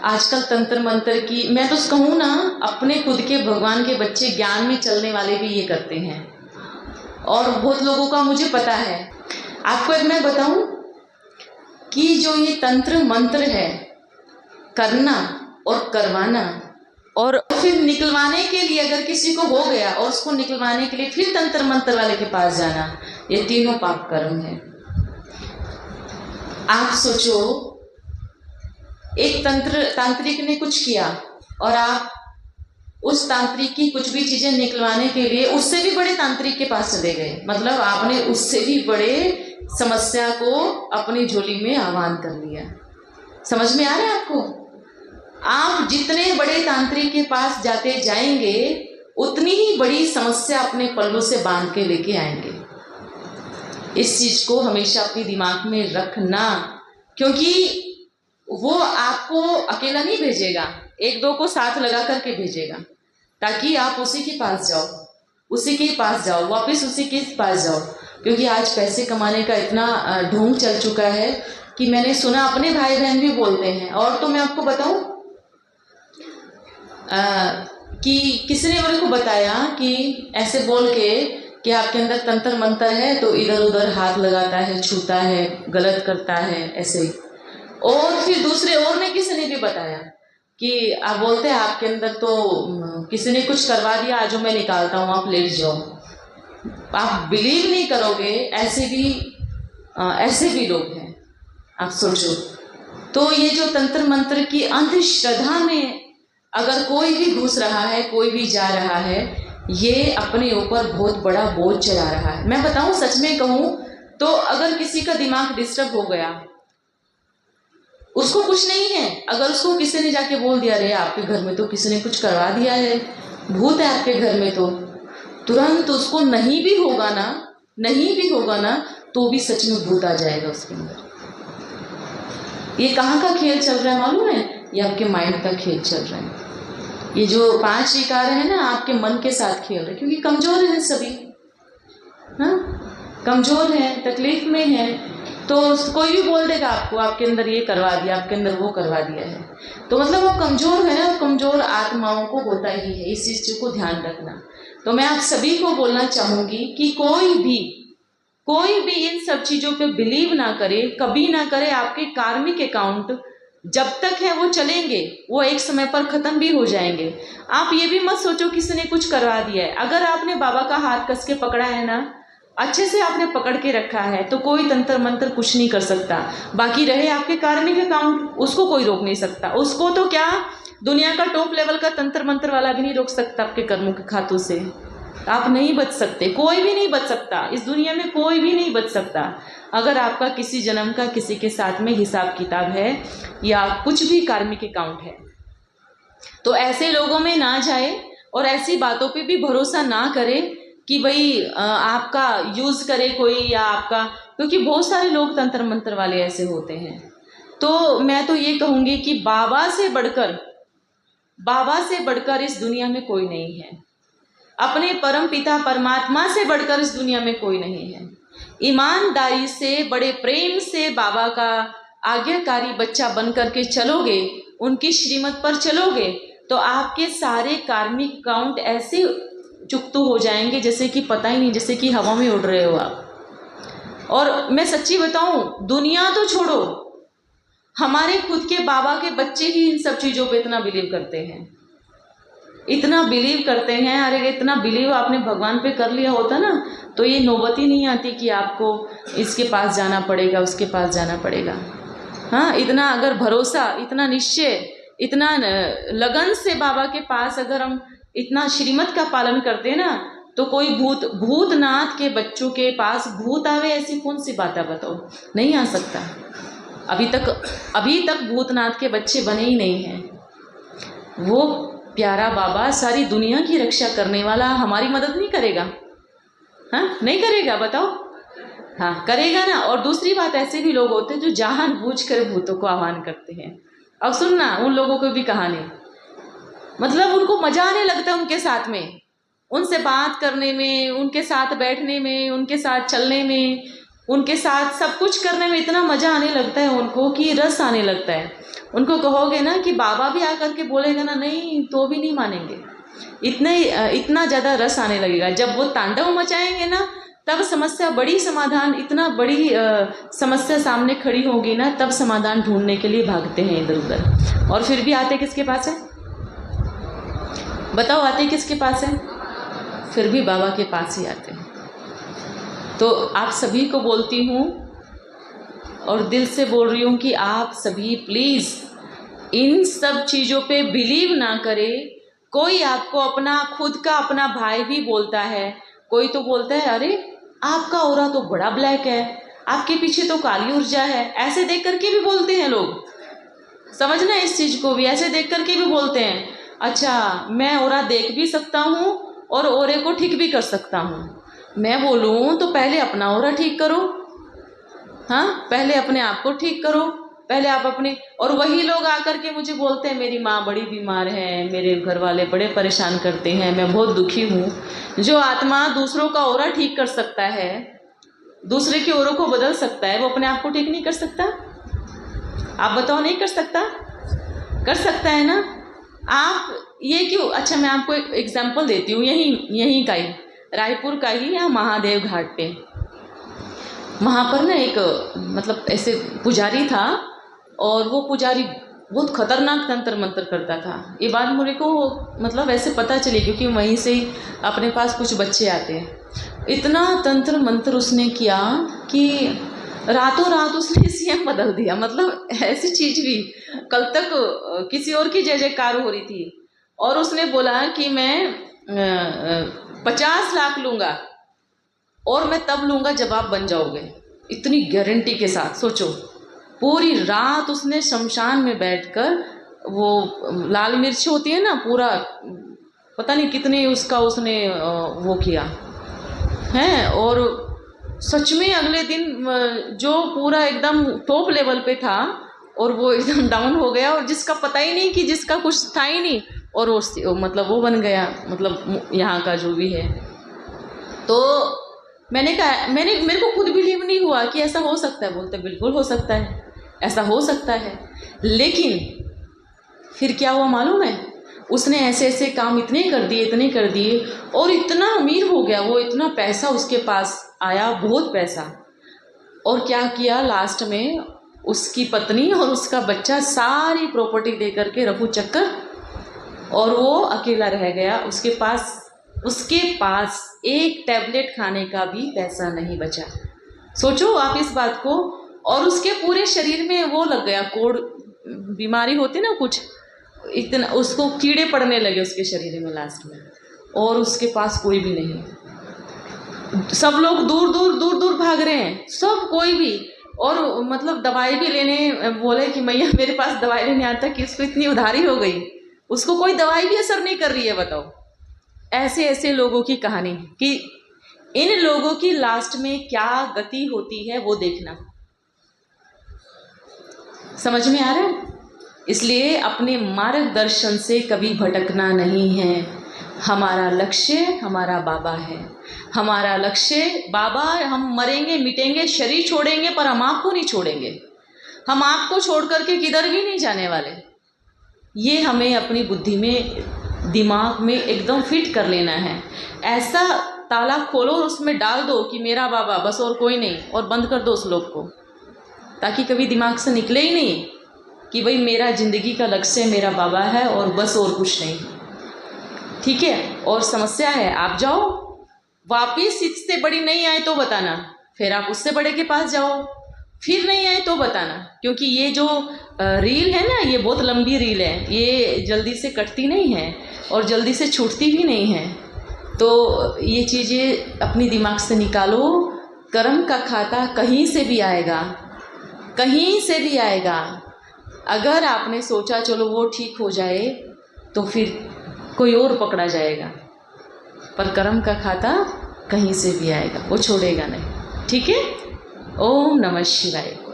आजकल तंत्र मंत्र की मैं तो कहूँ ना, अपने खुद के भगवान के बच्चे ज्ञान में चलने वाले भी ये करते हैं, और बहुत लोगों का मुझे पता है। आपको एक मैं बताऊं कि जो ये तंत्र मंत्र है, करना और करवाना और फिर निकलवाने के लिए, अगर किसी को हो गया और उसको निकलवाने के लिए फिर तंत्र मंत्र वाले के पास जाना, ये तीनों पाप कर्म है। आप सोचो, एक तांत्रिक ने कुछ किया और आप उस तांत्रिक की कुछ भी चीजें निकलवाने के लिए उससे भी बड़े तांत्रिक के पास चले गए, मतलब आपने उससे भी बड़े समस्या को अपनी झोली में आह्वान कर लिया। समझ में आ रहा है आपको? आप जितने बड़े तांत्रिक के पास जाते जाएंगे, उतनी ही बड़ी समस्या अपने पल्लू से बांध के लेके आएंगे। इस चीज को हमेशा अपने दिमाग में रखना, क्योंकि वो आपको अकेला नहीं भेजेगा, एक दो को साथ लगा करके भेजेगा, ताकि आप उसी के पास जाओ, उसी के पास जाओ, वापस उसी के पास जाओ। क्योंकि आज पैसे कमाने का इतना ढोंग चल चुका है कि मैंने सुना, अपने भाई बहन भी बोलते हैं। और तो मैं आपको बताऊं कि किसी ने मेरे को बताया कि ऐसे बोल के कि आपके अंदर तंत्र मंत्र है, तो इधर उधर हाथ लगाता है, छूता है, गलत करता है, ऐसे ही। और फिर दूसरे और ने किसी ने भी बताया कि आप बोलते हैं आपके अंदर तो किसी ने कुछ करवा दिया, आज मैं निकालता हूँ, आप लेट जाओ। आप बिलीव नहीं करोगे, ऐसे भी लोग हैं, आप सोचो। तो ये जो तंत्र मंत्र की अंधश्रद्धा में अगर कोई भी घुस रहा है, कोई भी जा रहा है, ये अपने ऊपर बहुत बड़ा बोझ चला रहा है। मैं बताऊं, सच में कहूं तो अगर किसी का दिमाग डिस्टर्ब हो गया, उसको कुछ नहीं है, अगर उसको किसी ने जाके बोल दिया, अरे आपके घर में तो किसी ने कुछ करवा दिया है, भूत है आपके घर में, तो तुरंत उसको नहीं भी होगा ना तो भी सच में भूत आ जाएगा उसके अंदर। ये कहाँ का खेल चल रहा है मालूम है? ये आपके माइंड का खेल चल रहा है। ये जो 5 विकार है ना, आपके मन के साथ खेल रहे, क्योंकि कमजोर है सभी, हाँ, कमजोर है, तकलीफ में है, तो कोई भी बोल देगा आपको, आपके अंदर ये करवा दिया, आपके अंदर वो करवा दिया है, तो मतलब वो कमजोर है ना। कमजोर आत्माओं को होता ही है, इस चीज को ध्यान रखना। तो मैं आप सभी को बोलना चाहूंगी कि कोई भी इन सब चीजों पे बिलीव ना करे, कभी ना करे। आपके कार्मिक अकाउंट जब तक है वो चलेंगे, वो एक समय पर खत्म भी हो जाएंगे। आप ये भी मत सोचो किसी ने कुछ करवा दिया है। अगर आपने बाबा का हाथ कस के पकड़ा है ना, अच्छे से आपने पकड़ के रखा है, तो कोई तंत्र मंत्र कुछ नहीं कर सकता। बाकी रहे आपके कार्मिक अकाउंट, उसको कोई रोक नहीं सकता। उसको तो क्या, दुनिया का टॉप लेवल का तंत्र मंत्र वाला भी नहीं रोक सकता। आपके कर्मों के खातों से आप नहीं बच सकते, कोई भी नहीं बच सकता, इस दुनिया में कोई भी नहीं बच सकता। अगर आपका किसी जन्म का किसी के साथ में हिसाब किताब है या कुछ भी कार्मिक अकाउंट है, तो ऐसे लोगों में ना जाए और ऐसी बातों पे भी भरोसा ना करे कि भाई आपका यूज करे कोई, या आपका, क्योंकि बहुत सारे लोग तंत्र मंत्र वाले ऐसे होते हैं। तो मैं तो ये कहूँगी कि बाबा से बढ़कर इस दुनिया में कोई नहीं है। अपने परम पिता परमात्मा से बढ़कर इस दुनिया में कोई नहीं है। ईमानदारी से, बड़े प्रेम से बाबा का आज्ञाकारी बच्चा बन करके चलोगे, उनकी श्रीमत पर चलोगे, तो आपके सारे कार्मिक अकाउंट ऐसे चुकतू हो जाएंगे जैसे कि पता ही नहीं, जैसे कि हवा में उड़ रहे हो आप। और मैं सच्ची बताऊं, दुनिया तो छोड़ो, हमारे खुद के बाबा के बच्चे ही इन सब चीजों पे इतना बिलीव करते हैं, इतना बिलीव करते हैं। अरे इतना बिलीव आपने भगवान पे कर लिया होता ना, तो ये नौबत ही नहीं आती कि आपको इसके पास जाना पड़ेगा, उसके पास जाना पड़ेगा। हाँ, इतना अगर भरोसा, इतना निश्चय, इतना लगन से बाबा के पास अगर हम इतना श्रीमत का पालन करते हैं ना, तो कोई भूतनाथ के बच्चों के पास भूत आवे, ऐसी कौन सी बात है बताओ? नहीं आ सकता। अभी तक भूतनाथ के बच्चे बने ही नहीं हैं। वो प्यारा बाबा, सारी दुनिया की रक्षा करने वाला, हमारी मदद नहीं करेगा? हाँ, नहीं करेगा, बताओ? हाँ, करेगा ना। और दूसरी बात, ऐसे भी लोग होते हैं जो जानबूझकर भूतों को आह्वान करते हैं। अब सुनना, उन लोगों को भी कहानी, मतलब उनको मजा आने लगता है उनके साथ में, उनसे बात करने में, उनके साथ बैठने में, उनके साथ चलने में, उनके साथ सब कुछ करने में इतना मजा आने लगता है उनको कि रस आने लगता है। उनको कहोगे ना कि बाबा भी आकर के बोलेगा ना, नहीं तो भी नहीं मानेंगे। इतना ज़्यादा रस आने लगेगा। जब वो तांडव मचाएंगे ना, तब समस्या बड़ी समाधान, इतना बड़ी समस्या सामने खड़ी होगी ना, तब समाधान ढूंढने के लिए भागते हैं इधर उधर। और फिर भी आते किसके पास है? बताओ, आते किसके पास है? फिर भी बाबा के पास ही आते हैं। तो आप सभी को बोलती हूँ और दिल से बोल रही हूँ कि आप सभी प्लीज़ इन सब चीज़ों पे बिलीव ना करें। कोई आपको अपना खुद का अपना भाई भी बोलता है, कोई तो बोलता है अरे आपका ऑरा तो बड़ा ब्लैक है, आपके पीछे तो काली ऊर्जा है, ऐसे देख करके भी बोलते हैं लोग। समझना इस चीज़ को भी, ऐसे देख करके भी बोलते हैं। अच्छा, मैं ऑरा देख भी सकता हूँ और ऑरे को ठीक भी कर सकता हूँ। मैं बोलूँ तो पहले अपना ऑरा ठीक करो। हाँ, पहले अपने आप को ठीक करो, पहले आप अपने। और वही लोग आकर के मुझे बोलते हैं मेरी माँ बड़ी बीमार है, मेरे घर वाले बड़े परेशान करते हैं, मैं बहुत दुखी हूँ। जो आत्मा दूसरों का ऑरा ठीक कर सकता है, दूसरे के ऑरों को बदल सकता है, वो अपने आप को ठीक नहीं कर सकता? आप बताओ, नहीं कर सकता? कर सकता है ना? आप ये क्यों? अच्छा, मैं आपको एक एग्जाम्पल देती हूँ, यहीं का ही, रायपुर का ही, यहाँ महादेव घाट पे, वहाँ पर ना एक मतलब ऐसे पुजारी था, और वो पुजारी बहुत खतरनाक तंत्र मंत्र करता था। ये बात मुझे को मतलब ऐसे पता चली, क्योंकि वहीं से ही अपने पास कुछ बच्चे आते हैं। इतना तंत्र मंत्र उसने किया कि रातों रात उसने सीएम बदल दिया। मतलब ऐसी चीज़ भी, कल तक किसी और की जय जयकार हो रही थी, और उसने बोला कि मैं 50 लाख लूँगा और मैं तब लूँगा जब आप बन जाओगे, इतनी गारंटी के साथ। सोचो, पूरी रात उसने शमशान में बैठकर, वो लाल मिर्च होती है ना, पूरा पता नहीं कितने उसका उसने वो किया है। और सच में अगले दिन जो पूरा एकदम टॉप लेवल पे था, और वो एकदम डाउन हो गया, और जिसका पता ही नहीं कि जिसका कुछ था ही नहीं, और वो मतलब वो बन गया, मतलब यहाँ का जो भी है। तो मैंने कहा, मेरे को खुद बिलीव नहीं हुआ कि ऐसा हो सकता है। बोलते बिल्कुल हो सकता है, ऐसा हो सकता है। लेकिन फिर क्या हुआ मालूम है? उसने ऐसे ऐसे काम इतने कर दिए, इतने कर दिए, और इतना अमीर हो गया वो, इतना पैसा उसके पास आया, बहुत पैसा। और क्या किया, लास्ट में उसकी पत्नी और उसका बच्चा सारी प्रॉपर्टी दे करके रफू चक्कर, और वो अकेला रह गया। उसके पास एक टैबलेट खाने का भी पैसा नहीं बचा। सोचो आप इस बात को। और उसके पूरे शरीर में वो लग गया, कोढ़ बीमारी होती ना कुछ, इतना उसको कीड़े पड़ने लगे उसके शरीर में लास्ट में, और उसके पास कोई भी नहीं। सब लोग दूर दूर भाग रहे हैं, सब कोई भी। और मतलब दवाई भी लेने बोले कि मैया मेरे पास दवाई लेने आता, कि उसको इतनी उधारी हो गई, उसको कोई दवाई भी असर नहीं कर रही है। बताओ, ऐसे ऐसे लोगों की कहानी, कि इन लोगों की लास्ट में क्या गति होती है वो देखना। समझ में आ रहा है? इसलिए अपने मार्गदर्शन से कभी भटकना नहीं है। हमारा लक्ष्य हमारा बाबा है, हमारा लक्ष्य बाबा। हम मरेंगे मिटेंगे, शरीर छोड़ेंगे, पर हम आपको नहीं छोड़ेंगे। हम आपको छोड़ करके किधर भी नहीं जाने वाले। ये हमें अपनी बुद्धि में, दिमाग में एकदम फिट कर लेना है। ऐसा ताला खोलो और उसमें डाल दो कि मेरा बाबा बस, और कोई नहीं, और बंद कर दो उस लोग को, ताकि कभी दिमाग से निकले ही नहीं कि भाई मेरा ज़िंदगी का लक्ष्य मेरा बाबा है और बस, और कुछ नहीं। ठीक है? और समस्या है, आप जाओ वापिस, इससे बड़ी नहीं आए तो बताना, फिर आप उससे बड़े के पास जाओ, फिर नहीं आए तो बताना। क्योंकि ये जो रील है ना, ये बहुत लंबी रील है, ये जल्दी से कटती नहीं है और जल्दी से छूटती भी नहीं है। तो ये चीज़ें अपनी दिमाग से निकालो। कर्म का खाता कहीं से भी आएगा, कहीं से भी आएगा। अगर आपने सोचा चलो वो ठीक हो जाए, तो फिर कोई और पकड़ा जाएगा, पर कर्म का खाता कहीं से भी आएगा, वो छोड़ेगा नहीं। ठीक है? ओम नमः शिवाय।